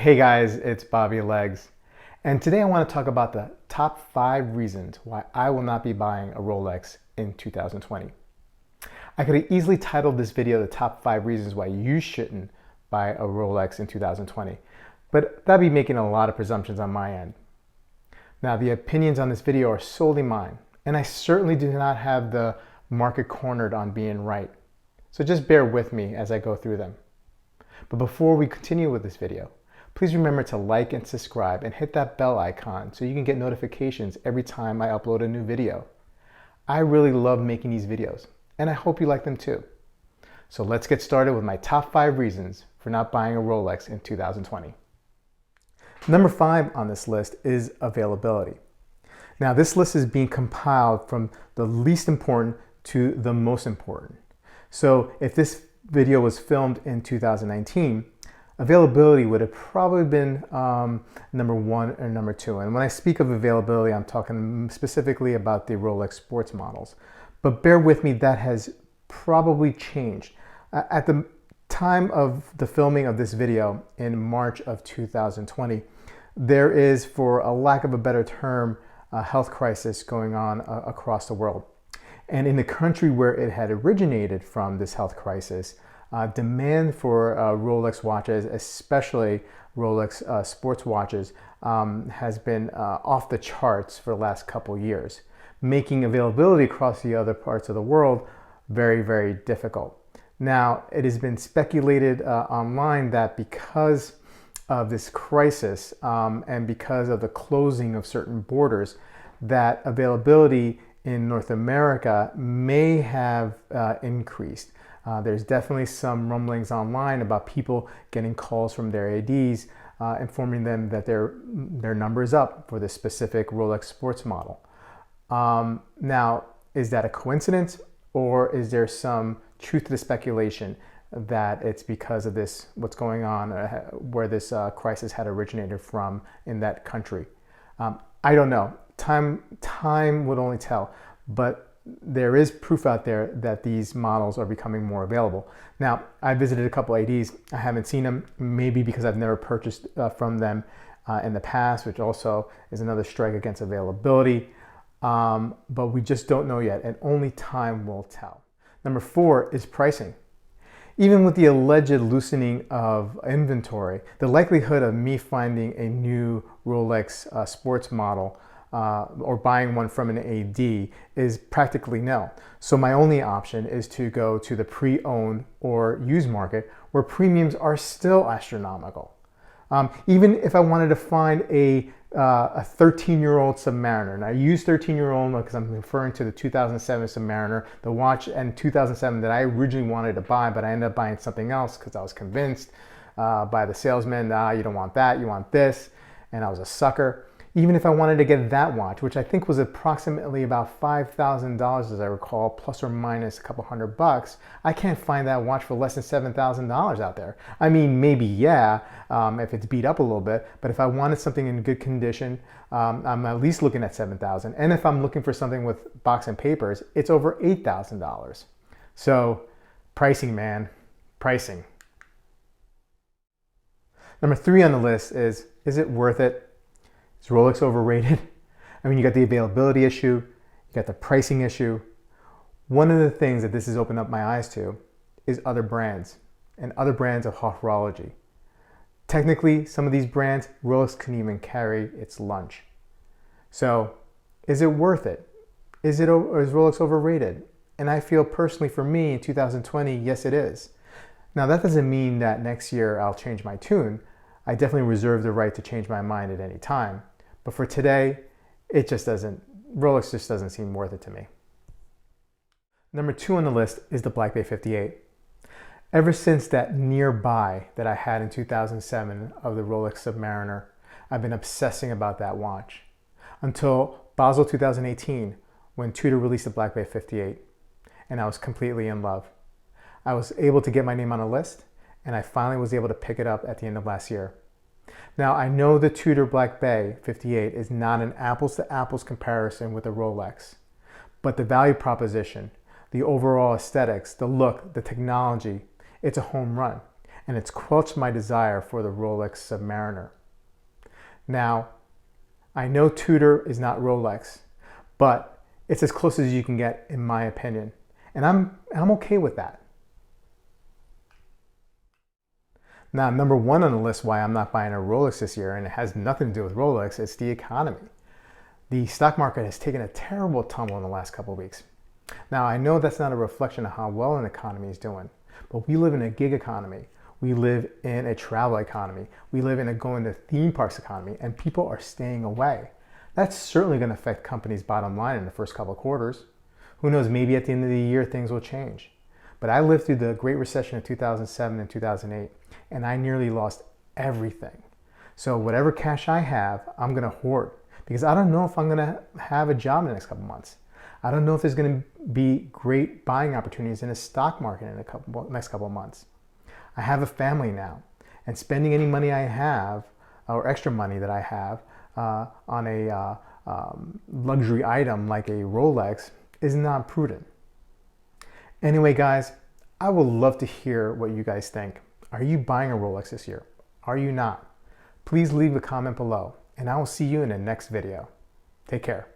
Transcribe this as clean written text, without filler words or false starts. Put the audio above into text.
Hey guys, it's Bobby Legs, and today I want to talk about the top 5 reasons why I will not be buying a Rolex in 2020. I could have easily titled this video the top 5 reasons why you shouldn't buy a Rolex in 2020, but that'd be making a lot of presumptions on my end. Now, the opinions on this video are solely mine, and I certainly do not have the market cornered on being right. So just bear with me as I go through them. But before we continue with this video, please remember to like and subscribe and hit that bell icon so you can get notifications every time I upload a new video. I really love making these videos, and I hope you like them too. So let's get started with my top 5 reasons for not buying a Rolex in 2020. Number 5 on this list is availability. Now, this list is being compiled from the least important to the most important. So if this video was filmed in 2019, availability would have probably been number 1 or number 2. And when I speak of availability, I'm talking specifically about the Rolex sports models. But bear with me, that has probably changed. At the time of the filming of this video in March of 2020, there is, for a lack of a better term, a health crisis going on across the world. And in the country where it had originated from, this health crisis, demand for Rolex watches, especially Rolex sports watches, has been off the charts for the last couple years, making availability across the other parts of the world very, very difficult. Now, it has been speculated online that because of this crisis and because of the closing of certain borders, that availability in North America may have increased. There's definitely some rumblings online about people getting calls from their ADs informing them that their number is up for this specific Rolex sports model. Now, is that a coincidence, or is there some truth to the speculation that it's because of this, what's going on, where this crisis had originated from in that country? I don't know. Time would only tell, but there is proof out there that these models are becoming more available. Now, I visited a couple ADs. I haven't seen them, maybe because I've never purchased from them in the past, which also is another strike against availability. But we just don't know yet, and only time will tell. Number 4 is pricing. Even with the alleged loosening of inventory, the likelihood of me finding a new Rolex sports model or buying one from an AD is practically nil. So my only option is to go to the pre-owned or used market, where premiums are still astronomical. Even if I wanted to find a 13-year-old Submariner, and I use 13-year-old because I'm referring to the 2007 Submariner, the watch in 2007 that I originally wanted to buy, but I ended up buying something else because I was convinced by the salesman, you don't want that, you want this, and I was a sucker. Even if I wanted to get that watch, which I think was approximately about $5,000 as I recall, plus or minus a couple $100, I can't find that watch for less than $7,000 out there. I mean, maybe, yeah, if it's beat up a little bit, but if I wanted something in good condition, I'm at least looking at $7,000. And if I'm looking for something with box and papers, it's over $8,000. So pricing, man, pricing. Number 3 on the list is it worth it? Is Rolex overrated? I mean, you got the availability issue, you got the pricing issue. One of the things that this has opened up my eyes to is other brands and other brands of horology. Technically, some of these brands, Rolex couldn't even carry its lunch. So, is it worth it? Is Rolex overrated? And I feel personally, for me in 2020, yes, it is. Now, that doesn't mean that next year I'll change my tune. I definitely reserve the right to change my mind at any time. But for today, Rolex just doesn't seem worth it to me. Number 2 on the list is the Black Bay 58. Ever since that nearby that I had in 2007 of the Rolex Submariner, I've been obsessing about that watch. Until Basel 2018, when Tudor released the Black Bay 58, and I was completely in love. I was able to get my name on a list, and I finally was able to pick it up at the end of last year. Now, I know the Tudor Black Bay 58 is not an apples-to-apples comparison with a Rolex, but the value proposition, the overall aesthetics, the look, the technology, it's a home run. and it's quenched my desire for the Rolex Submariner. Now, I know Tudor is not Rolex, but it's as close as you can get in my opinion, and I'm okay with that. Now, number one on the list why I'm not buying a Rolex this year, and it has nothing to do with Rolex, it's the economy. The stock market has taken a terrible tumble in the last couple of weeks. Now, I know that's not a reflection of how well an economy is doing, but we live in a gig economy. We live in a travel economy. We live in a going to theme parks economy, and people are staying away. That's certainly going to affect companies' bottom line in the first couple of quarters. Who knows, maybe at the end of the year, things will change. But I lived through the Great Recession of 2007 and 2008, and I nearly lost everything. So whatever cash I have, I'm going to hoard, because I don't know if I'm going to have a job in the next couple months. I don't know if there's going to be great buying opportunities in the stock market in the next couple of months. I have a family now, and spending any money I have, or extra money that I have, on a luxury item like a Rolex is not prudent. Anyway, guys, I would love to hear what you guys think. Are you buying a Rolex this year? Are you not? Please leave a comment below, and I will see you in the next video. Take care.